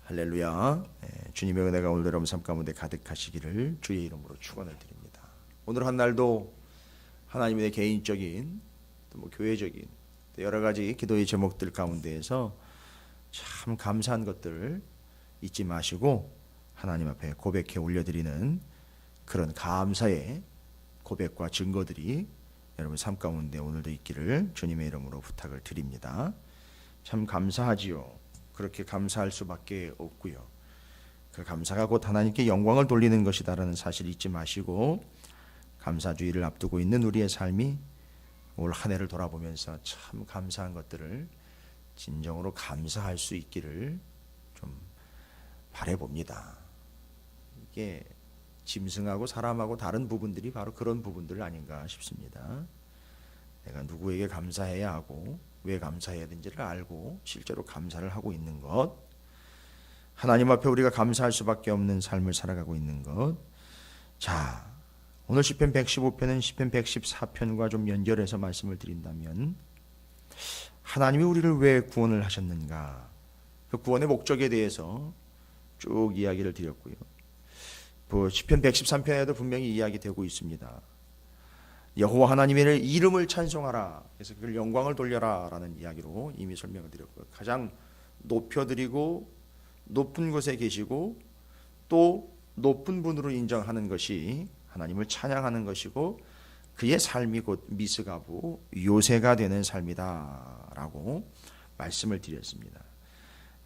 할렐루야. 주님의 은혜가 오늘 여러분 삶 가운데 가득하시기를 주의 이름으로 축원을 드립니다. 오늘 한 날도 하나님의 개인적인 또 교회적인 또 여러 가지 기도의 제목들 가운데에서 참 감사한 것들을 잊지 마시고 하나님 앞에 고백해 올려드리는 그런 감사의 고백과 증거들이 여러분 삶 가운데 오늘도 있기를 주님의 이름으로 부탁을 드립니다. 참 감사하지요. 그렇게 감사할 수밖에 없고요. 그 감사가 곧 하나님께 영광을 돌리는 것이다라는 사실 잊지 마시고 감사주의를 앞두고 있는 우리의 삶이 올 한 해를 돌아보면서 참 감사한 것들을 진정으로 감사할 수 있기를 좀 바라봅니다. 이게 짐승하고 사람하고 다른 부분들이 바로 그런 부분들 아닌가 싶습니다. 내가 누구에게 감사해야 하고 왜 감사해야 되는지를 알고 실제로 감사를 하고 있는 것, 하나님 앞에 우리가 감사할 수밖에 없는 삶을 살아가고 있는 것. 자, 오늘 시편 115편은 시편 114편과 좀 연결해서 말씀을 드린다면 하나님이 우리를 왜 구원을 하셨는가, 그 구원의 목적에 대해서 쭉 이야기를 드렸고요. 시편 113편에도 분명히 이야기되고 있습니다. 여호와 하나님의 이름을 찬송하라, 그래서 그걸 영광을 돌려라 라는 이야기로 이미 설명을 드렸고요. 가장 높여드리고 높은 곳에 계시고 또 높은 분으로 인정하는 것이 하나님을 찬양하는 것이고 그의 삶이 곧 미스가부 요새가 되는 삶이다 라고 말씀을 드렸습니다.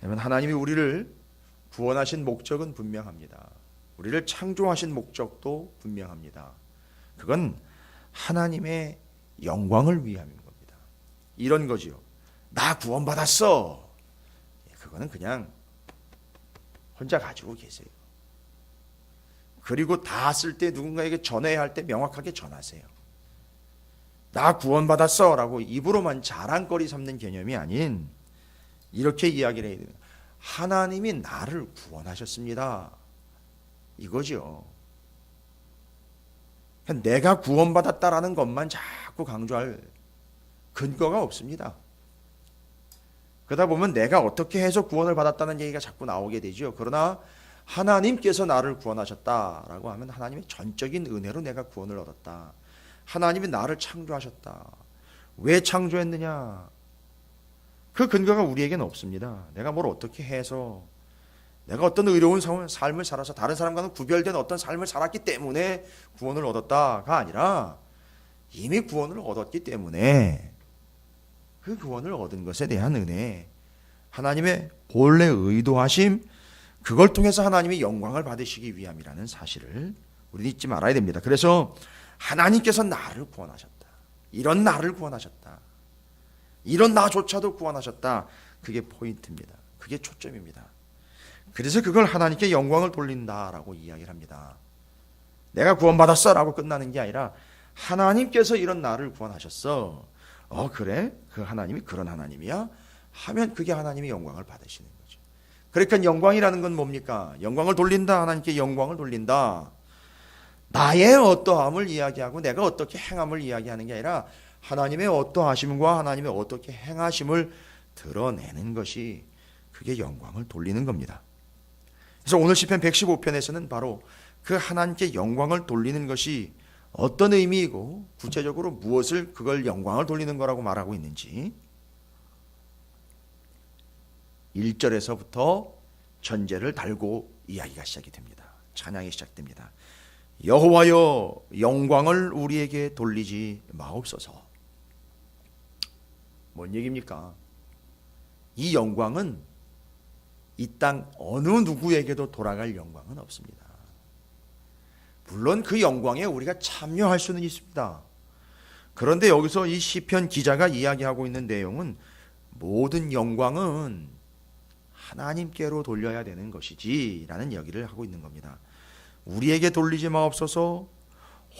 왜냐하면 하나님이 우리를 구원하신 목적은 분명합니다. 우리를 창조하신 목적도 분명합니다. 그건 하나님의 영광을 위함인 겁니다. 이런 거지요. 나 구원받았어. 그거는 그냥 혼자 가지고 계세요. 그리고 다 쓸 때 누군가에게 전해야 할 때 명확하게 전하세요. 나 구원받았어 라고 입으로만 자랑거리 삼는 개념이 아닌 이렇게 이야기를 해야 됩니다. 하나님이 나를 구원하셨습니다. 이거죠. 내가 구원받았다라는 것만 자꾸 강조할 근거가 없습니다. 그러다 보면 내가 어떻게 해서 구원을 받았다는 얘기가 자꾸 나오게 되죠. 그러나 하나님께서 나를 구원하셨다라고 하면 하나님의 전적인 은혜로 내가 구원을 얻었다. 하나님이 나를 창조하셨다. 왜 창조했느냐? 그 근거가 우리에게는 없습니다. 내가 뭘 어떻게 해서, 내가 어떤 의로운 삶을 살아서 다른 사람과는 구별된 어떤 삶을 살았기 때문에 구원을 얻었다가 아니라 이미 구원을 얻었기 때문에 그 구원을 얻은 것에 대한 은혜, 하나님의 본래 의도하심, 그걸 통해서 하나님이 영광을 받으시기 위함이라는 사실을 우리는 잊지 말아야 됩니다. 그래서 하나님께서 나를 구원하셨다. 이런 나를 구원하셨다. 이런 나조차도 구원하셨다. 그게 포인트입니다. 그게 초점입니다. 그래서 그걸 하나님께 영광을 돌린다라고 이야기를 합니다. 내가 구원받았어 라고 끝나는 게 아니라 하나님께서 이런 나를 구원하셨어. 그래? 그 하나님이 그런 하나님이야? 하면 그게 하나님이 영광을 받으시는 거죠. 그러니까 영광이라는 건 뭡니까? 영광을 돌린다. 하나님께 영광을 돌린다. 나의 어떠함을 이야기하고 내가 어떻게 행함을 이야기하는 게 아니라 하나님의 어떠하심과 하나님의 어떻게 행하심을 드러내는 것이 그게 영광을 돌리는 겁니다. 그래서 오늘 시편 115편에서는 바로 그 하나님께 영광을 돌리는 것이 어떤 의미이고 구체적으로 무엇을 그걸 영광을 돌리는 거라고 말하고 있는지 1절에서부터 전제를 달고 이야기가 시작이 됩니다. 찬양이 시작됩니다. 여호와여 영광을 우리에게 돌리지 마옵소서. 뭔 얘기입니까? 이 영광은 이 땅 어느 누구에게도 돌아갈 영광은 없습니다. 물론 그 영광에 우리가 참여할 수는 있습니다. 그런데 여기서 이 시편 기자가 이야기하고 있는 내용은 모든 영광은 하나님께로 돌려야 되는 것이지 라는 이야기를 하고 있는 겁니다. 우리에게 돌리지 마옵소서.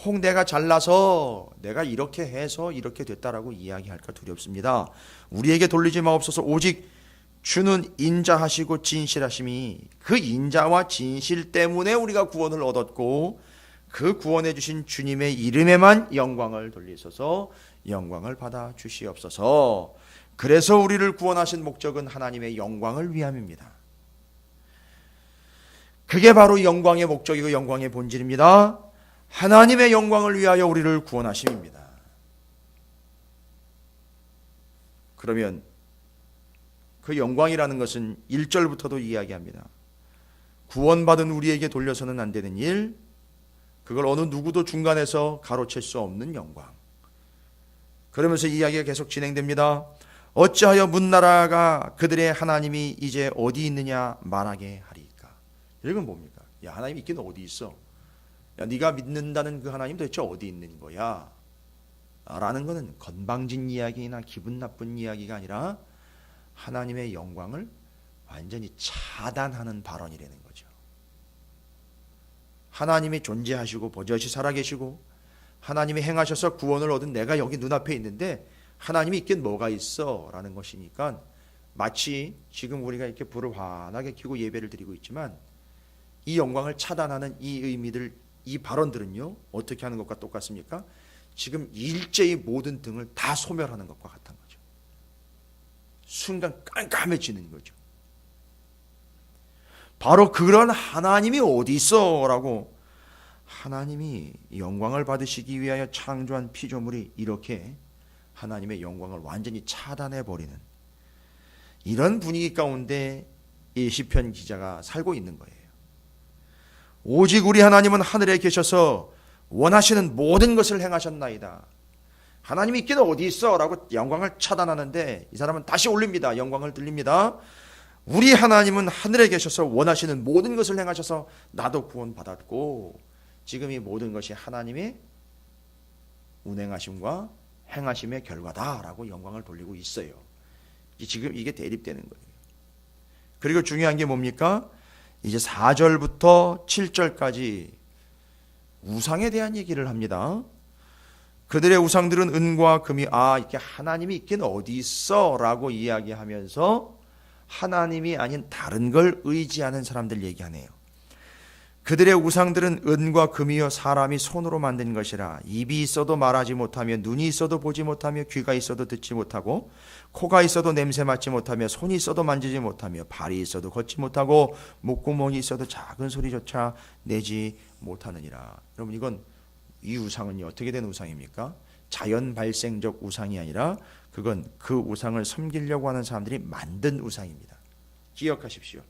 혹 내가 잘나서 내가 이렇게 해서 이렇게 됐다라고 이야기할까 두렵습니다. 우리에게 돌리지 마옵소서. 오직 주는 인자하시고 진실하심이 그 인자와 진실 때문에 우리가 구원을 얻었고 그 구원해 주신 주님의 이름에만 영광을 돌리소서. 영광을 받아 주시옵소서. 그래서 우리를 구원하신 목적은 하나님의 영광을 위함입니다. 그게 바로 영광의 목적이고 영광의 본질입니다. 하나님의 영광을 위하여 우리를 구원하심입니다. 그러면 그 영광이라는 것은 1절부터도 이야기합니다. 구원받은 우리에게 돌려서는 안 되는 일, 그걸 어느 누구도 중간에서 가로챌 수 없는 영광. 그러면서 이야기가 계속 진행됩니다. 어찌하여 문나라가 그들의 하나님이 이제 어디 있느냐 말하게 하리까. 이건 뭡니까? 야, 하나님 있긴 어디 있어? 야, 네가 믿는다는 그 하나님 도대체 어디 있는 거야? 라는 것은 건방진 이야기나 기분 나쁜 이야기가 아니라 하나님의 영광을 완전히 차단하는 발언이라는 거죠. 하나님이 존재하시고 버젓이 살아계시고 하나님이 행하셔서 구원을 얻은 내가 여기 눈앞에 있는데 하나님이 있긴 뭐가 있어? 라는 것이니까 마치 지금 우리가 이렇게 불을 환하게 켜고 예배를 드리고 있지만 이 영광을 차단하는 이 의미들, 이 발언들은요 어떻게 하는 것과 똑같습니까? 지금 일제히 모든 등을 다 소멸하는 것과 같은 거죠. 순간 깜깜해지는 거죠. 바로 그런 하나님이 어디 있어? 라고 하나님이 영광을 받으시기 위하여 창조한 피조물이 이렇게 하나님의 영광을 완전히 차단해버리는 이런 분위기 가운데 이 시편 기자가 살고 있는 거예요. 오직 우리 하나님은 하늘에 계셔서 원하시는 모든 것을 행하셨나이다. 하나님이 있기는 어디 있어? 라고 영광을 차단하는데 이 사람은 다시 올립니다. 영광을 들립니다. 우리 하나님은 하늘에 계셔서 원하시는 모든 것을 행하셔서 나도 구원받았고 지금 이 모든 것이 하나님의 운행하심과 행하심의 결과다라고 영광을 돌리고 있어요. 지금 이게 대립되는 거예요. 그리고 중요한 게 뭡니까? 이제 4절부터 7절까지 우상에 대한 얘기를 합니다. 그들의 우상들은 은과 금이 이렇게 하나님이 있긴 어디 있어? 라고 이야기하면서 하나님이 아닌 다른 걸 의지하는 사람들 얘기하네요. 그들의 우상들은 은과 금이요 사람이 손으로 만든 것이라 입이 있어도 말하지 못하며 눈이 있어도 보지 못하며 귀가 있어도 듣지 못하고 코가 있어도 냄새 맡지 못하며 손이 있어도 만지지 못하며 발이 있어도 걷지 못하고 목구멍이 있어도 작은 소리조차 내지 못하느니라. 여러분 이건 이 우상은 어떻게 된 우상입니까? 자연 발생적 우상이 아니라 그건 그 우상을 섬기려고 하는 사람들이 만든 우상입니다. 기억하십시오.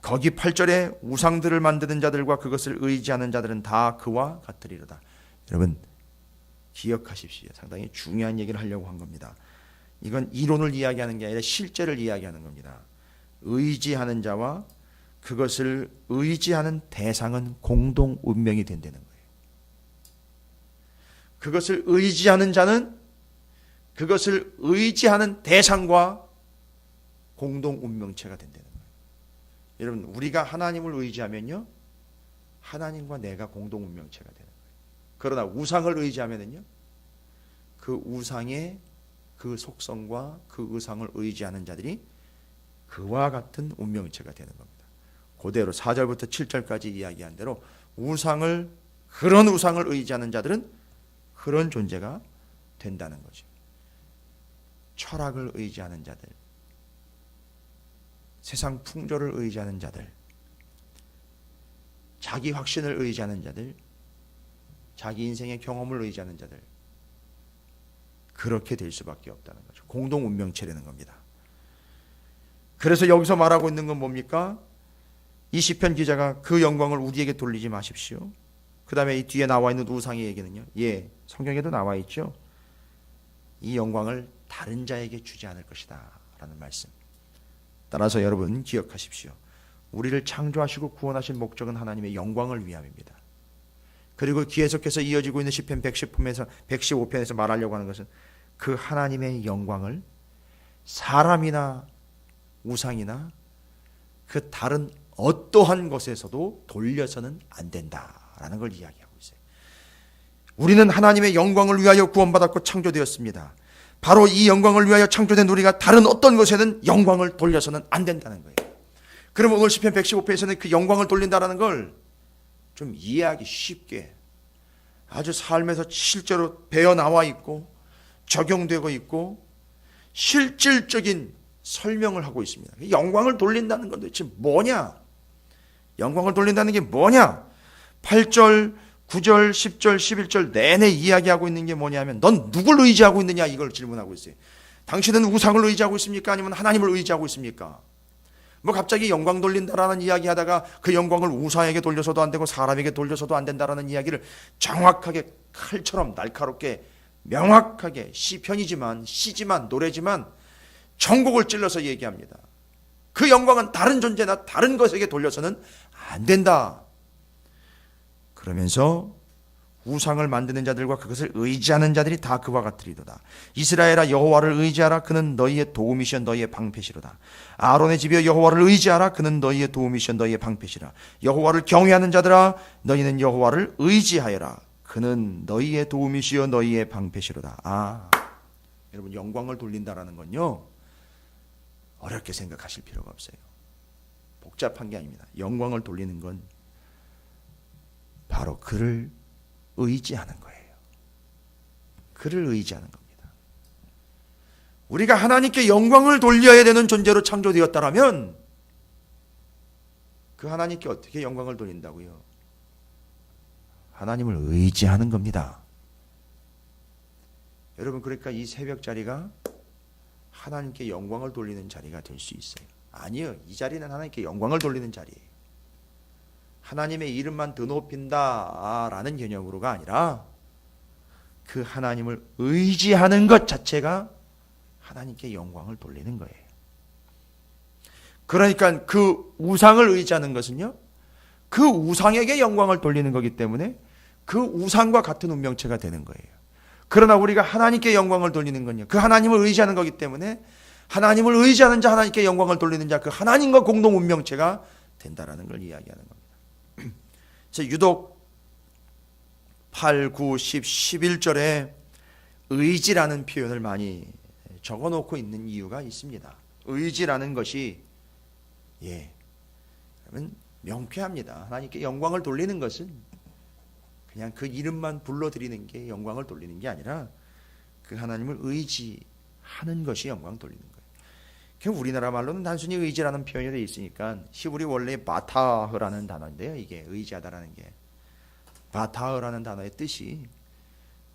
거기 8절에 우상들을 만드는 자들과 그것을 의지하는 자들은 다 그와 같으리로다. 여러분 기억하십시오. 상당히 중요한 얘기를 하려고 한 겁니다. 이건 이론을 이야기하는 게 아니라 실제를 이야기하는 겁니다. 의지하는 자와 그것을 의지하는 대상은 공동 운명이 된다는 거예요. 그것을 의지하는 자는 그것을 의지하는 대상과 공동 운명체가 된다는 거예요. 여러분 우리가 하나님을 의지하면요 하나님과 내가 공동 운명체가 되는 거예요. 그러나 우상을 의지하면은요 그 우상의 그 속성과 그 우상을 의지하는 자들이 그와 같은 운명체가 되는 겁니다. 그대로 4절부터 7절까지 이야기한 대로 그런 우상을 의지하는 자들은 그런 존재가 된다는 거죠. 철학을 의지하는 자들, 세상 풍조를 의지하는 자들, 자기 확신을 의지하는 자들, 자기 인생의 경험을 의지하는 자들, 그렇게 될 수밖에 없다는 거죠. 공동 운명체라는 겁니다. 그래서 여기서 말하고 있는 건 뭡니까? 이 시편 기자가 그 영광을 우리에게 돌리지 마십시오. 그 다음에 이 뒤에 나와 있는 우상의 얘기는요, 성경에도 나와 있죠. 이 영광을 다른 자에게 주지 않을 것이다 라는 말씀. 따라서 여러분 기억하십시오. 우리를 창조하시고 구원하신 목적은 하나님의 영광을 위함입니다. 그리고 계속해서 이어지고 있는 시편 115편에서 말하려고 하는 것은 그 하나님의 영광을 사람이나 우상이나 그 다른 어떠한 것에서도 돌려서는 안 된다라는 걸 이야기하고 있어요. 우리는 하나님의 영광을 위하여 구원받았고 창조되었습니다. 바로 이 영광을 위하여 창조된 우리가 다른 어떤 것에는 영광을 돌려서는 안 된다는 거예요. 그러면 오늘 시편 115편에서는 그 영광을 돌린다는 걸 좀 이해하기 쉽게 아주 삶에서 실제로 배어 나와 있고 적용되고 있고 실질적인 설명을 하고 있습니다. 영광을 돌린다는 건 도대체 뭐냐? 영광을 돌린다는 게 뭐냐? 8절, 9절, 10절, 11절 내내 이야기하고 있는 게 뭐냐면 넌 누굴 의지하고 있느냐 이걸 질문하고 있어요. 당신은 우상을 의지하고 있습니까? 아니면 하나님을 의지하고 있습니까? 뭐 갑자기 영광 돌린다라는 이야기하다가 그 영광을 우상에게 돌려서도 안 되고 사람에게 돌려서도 안 된다라는 이야기를 정확하게 칼처럼 날카롭게 명확하게 시편이지만 시지만 노래지만 전곡을 찔러서 얘기합니다. 그 영광은 다른 존재나 다른 것에게 돌려서는 안 된다. 그러면서 우상을 만드는 자들과 그것을 의지하는 자들이 다 그와 같으리도다. 이스라엘아 여호와를 의지하라. 그는 너희의 도움이시여 너희의 방패시로다. 아론의 집이여 여호와를 의지하라. 그는 너희의 도움이시여 너희의 방패시라. 여호와를 경외하는 자들아 너희는 여호와를 의지하여라. 그는 너희의 도움이시여 너희의 방패시로다. 여러분 영광을 돌린다라는 건요 어렵게 생각하실 필요가 없어요. 복잡한 게 아닙니다. 영광을 돌리는 건 바로 그를 의지하는 거예요. 그를 의지하는 겁니다. 우리가 하나님께 영광을 돌려야 되는 존재로 창조되었다라면 그 하나님께 어떻게 영광을 돌린다고요? 하나님을 의지하는 겁니다. 여러분 그러니까 이 새벽 자리가 하나님께 영광을 돌리는 자리가 될 수 있어요. 아니요. 이 자리는 하나님께 영광을 돌리는 자리예요. 하나님의 이름만 드높인다라는 개념으로가 아니라 그 하나님을 의지하는 것 자체가 하나님께 영광을 돌리는 거예요. 그러니까 그 우상을 의지하는 것은요 그 우상에게 영광을 돌리는 거기 때문에 그 우상과 같은 운명체가 되는 거예요. 그러나 우리가 하나님께 영광을 돌리는 건요 그 하나님을 의지하는 거기 때문에 하나님을 의지하는 자 하나님께 영광을 돌리는 자 그 하나님과 공동 운명체가 된다라는 걸 이야기하는 겁니다. 그래서 유독 8, 9, 10, 11절에 의지라는 표현을 많이 적어놓고 있는 이유가 있습니다. 의지라는 것이 그러면 명쾌합니다. 하나님께 영광을 돌리는 것은 그냥 그 이름만 불러드리는 게 영광을 돌리는 게 아니라 그 하나님을 의지하는 것이 영광 돌리는 거예요. 그럼 우리나라 말로는 단순히 의지라는 표현이 되어 있으니까 히브리 원래 바타흐라는 단어인데요. 이게 의지하다라는 게 바타흐라는 단어의 뜻이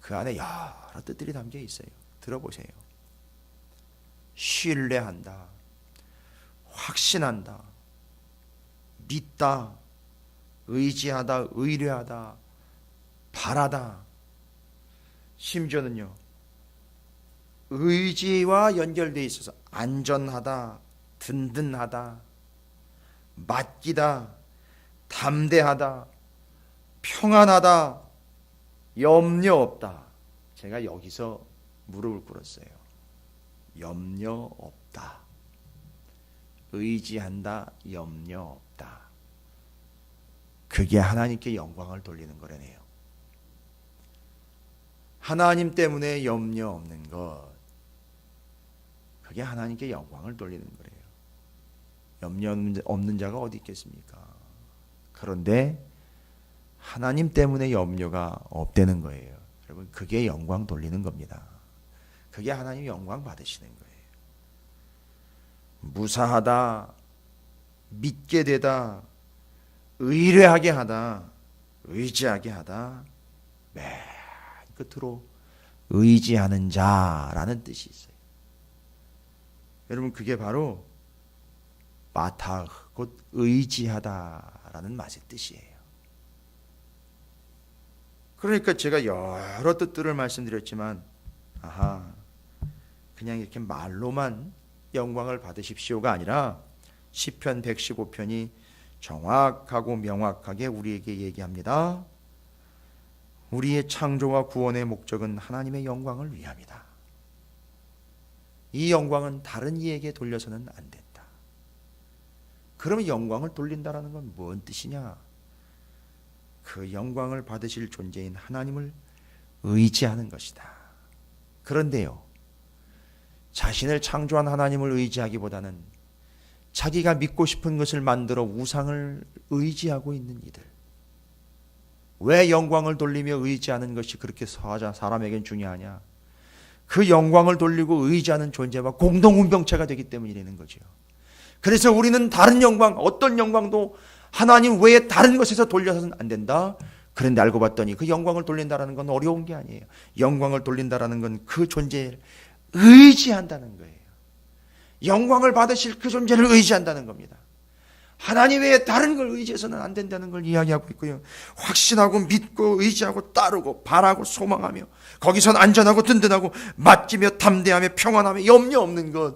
그 안에 여러 뜻들이 담겨 있어요. 들어보세요. 신뢰한다, 확신한다, 믿다, 의지하다, 의뢰하다, 바라다. 심지어는요 의지와 연결되어 있어서 안전하다, 든든하다, 맡기다, 담대하다, 평안하다, 염려 없다. 제가 여기서 무릎을 꿇었어요. 염려 없다. 의지한다, 염려 없다. 그게 하나님께 영광을 돌리는 거라네요. 하나님 때문에 염려 없는 것, 그게 하나님께 영광을 돌리는 거래요. 염려 없는 자가 어디 있겠습니까? 그런데 하나님 때문에 염려가 없다는 거예요. 여러분 그게 영광 돌리는 겁니다. 그게 하나님 영광 받으시는 거예요. 무사하다, 믿게 되다, 의뢰하게 하다, 의지하게 하다, 맨 끝으로 의지하는 자라는 뜻이 있어요. 여러분 그게 바로 바타 곧 의지하다라는 맛의 뜻이에요. 그러니까 제가 여러 뜻들을 말씀드렸지만 그냥 이렇게 말로만 영광을 받으십시오가 아니라 시편 115편이 정확하고 명확하게 우리에게 얘기합니다. 우리의 창조와 구원의 목적은 하나님의 영광을 위함이다. 이 영광은 다른 이에게 돌려서는 안 된다. 그러면 영광을 돌린다라는 건 뭔 뜻이냐? 그 영광을 받으실 존재인 하나님을 의지하는 것이다. 그런데요, 자신을 창조한 하나님을 의지하기보다는 자기가 믿고 싶은 것을 만들어 우상을 의지하고 있는 이들, 왜 영광을 돌리며 의지하는 것이 그렇게 사람에겐 중요하냐? 그 영광을 돌리고 의지하는 존재와 공동 운명체가 되기 때문이라는 거죠. 그래서 우리는 다른 영광, 어떤 영광도 하나님 외에 다른 것에서 돌려서는 안 된다. 그런데 알고 봤더니 그 영광을 돌린다라는 건 어려운 게 아니에요. 영광을 돌린다라는 건 그 존재를 의지한다는 거예요. 영광을 받으실 그 존재를 의지한다는 겁니다. 하나님 외에 다른 걸 의지해서는 안 된다는 걸 이야기하고 있고요. 확신하고 믿고 의지하고 따르고 바라고 소망하며 거기선 안전하고 든든하고 맡기며 담대하며 평안하며 염려 없는 것,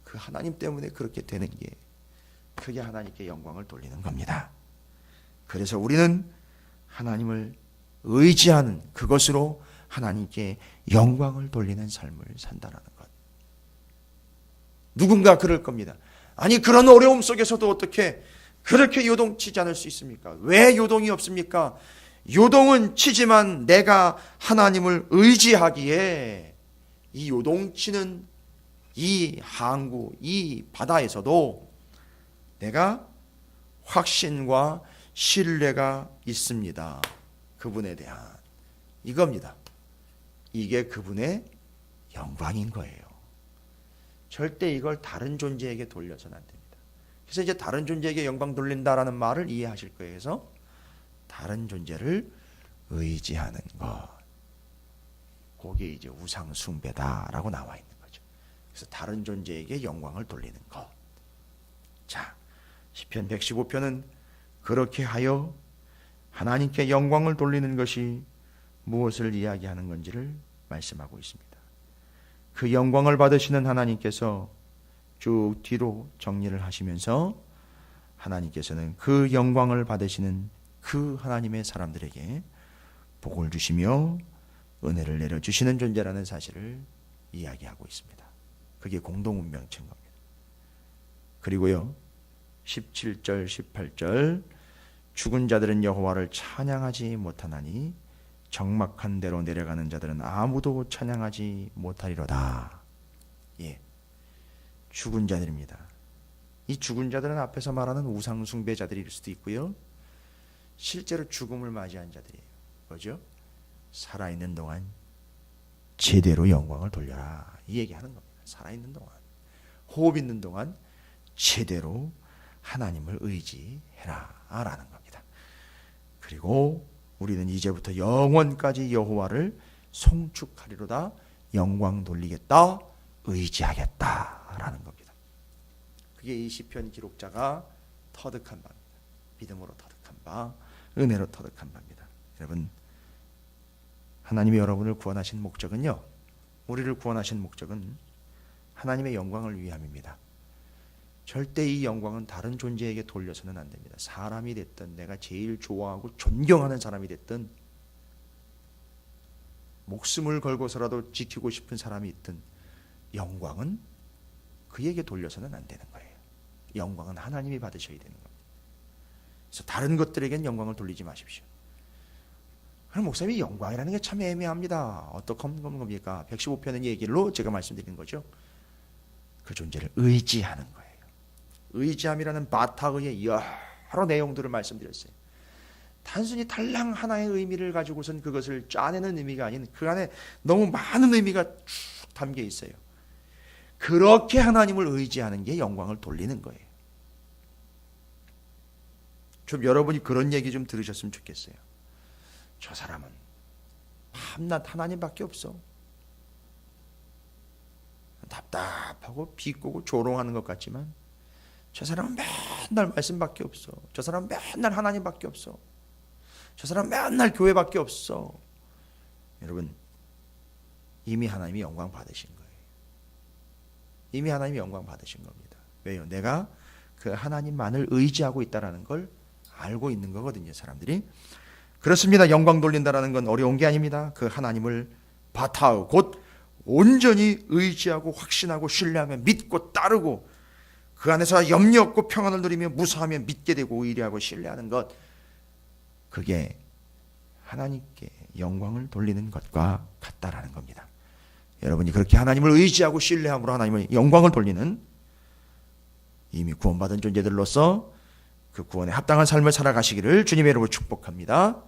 그 하나님 때문에 그렇게 되는 게, 그게 하나님께 영광을 돌리는 겁니다. 그래서 우리는 하나님을 의지하는 그것으로 하나님께 영광을 돌리는 삶을 산다는 것. 누군가 그럴 겁니다. 아니, 그런 어려움 속에서도 어떻게 그렇게 요동치지 않을 수 있습니까? 왜 요동이 없습니까? 요동은 치지만 내가 하나님을 의지하기에 이 요동치는 이 항구, 이 바다에서도 내가 확신과 신뢰가 있습니다. 그분에 대한, 이겁니다. 이게 그분의 영광인 거예요. 절대 이걸 다른 존재에게 돌려서는 안 됩니다. 그래서 이제 다른 존재에게 영광 돌린다라는 말을 이해하실 거예요. 그래서 다른 존재를 의지하는 것, 그게 이제 우상 숭배다라고 나와 있는 거죠. 그래서 다른 존재에게 영광을 돌리는 것. 자, 시편 115편은 그렇게 하여 하나님께 영광을 돌리는 것이 무엇을 이야기하는 건지를 말씀하고 있습니다. 그 영광을 받으시는 하나님께서 쭉 뒤로 정리를 하시면서 하나님께서는 그 영광을 받으시는 그 하나님의 사람들에게 복을 주시며 은혜를 내려주시는 존재라는 사실을 이야기하고 있습니다. 그게 공동운명체인 겁니다. 그리고요, 17절 18절 죽은 자들은 여호와를 찬양하지 못하나니 적막한 데로 내려가는 자들은 아무도 찬양하지 못하리로다. 예, 죽은 자들입니다. 이 죽은 자들은 앞에서 말하는 우상 숭배자들일 수도 있고요, 실제로 죽음을 맞이한 자들이에요. 뭐죠? 살아있는 동안 제대로 영광을 돌려라, 이 얘기하는 겁니다. 살아있는 동안, 호흡 있는 동안 제대로 하나님을 의지해라 라는 겁니다. 그리고 우리는 이제부터 영원까지 여호와를 송축하리로다, 영광 돌리겠다, 의지하겠다 라는 겁니다. 그게 이 시편 기록자가 터득한 바입니다. 믿음으로 터득한 바, 은혜로 터득한 바입니다. 여러분, 하나님이 여러분을 구원하신 목적은요, 우리를 구원하신 목적은 하나님의 영광을 위함입니다. 절대 이 영광은 다른 존재에게 돌려서는 안 됩니다. 사람이 됐든, 내가 제일 좋아하고 존경하는 사람이 됐든, 목숨을 걸고서라도 지키고 싶은 사람이 있든, 영광은 그에게 돌려서는 안 되는 거예요. 영광은 하나님이 받으셔야 되는 겁니다. 그래서 다른 것들에겐 영광을 돌리지 마십시오. 그럼 목사님이 영광이라는 게 참 애매합니다. 어떻게 하는 겁니까? 115편의 얘기로 제가 말씀드리는 거죠. 그 존재를 의지하는 거예요. 의지함이라는 바타의 여러 내용들을 말씀드렸어요. 단순히 달랑 하나의 의미를 가지고선 그것을 짜내는 의미가 아닌, 그 안에 너무 많은 의미가 쭉 담겨 있어요. 그렇게 하나님을 의지하는 게 영광을 돌리는 거예요. 좀 여러분이 그런 얘기 좀 들으셨으면 좋겠어요. 저 사람은 밤낮 하나님밖에 없어. 답답하고 비꼬고 조롱하는 것 같지만 저 사람은 맨날 말씀밖에 없어. 저 사람은 맨날 하나님밖에 없어. 저 사람은 맨날 교회밖에 없어. 여러분, 이미 하나님이 영광 받으신 거예요. 이미 하나님이 영광 받으신 겁니다. 왜요? 내가 그 하나님만을 의지하고 있다는 걸 알고 있는 거거든요, 사람들이. 그렇습니다. 영광 돌린다는 건 어려운 게 아닙니다. 그 하나님을 바타우, 곧 온전히 의지하고 확신하고 신뢰하며 믿고 따르고 그 안에서 염려 없고 평안을 누리며 무사하며 믿게 되고 의뢰하고 신뢰하는 것, 그게 하나님께 영광을 돌리는 것과 같다라는 겁니다. 여러분이 그렇게 하나님을 의지하고 신뢰함으로 하나님의 영광을 돌리는 이미 구원받은 존재들로서 그 구원에 합당한 삶을 살아가시기를 주님의 이름으로 축복합니다.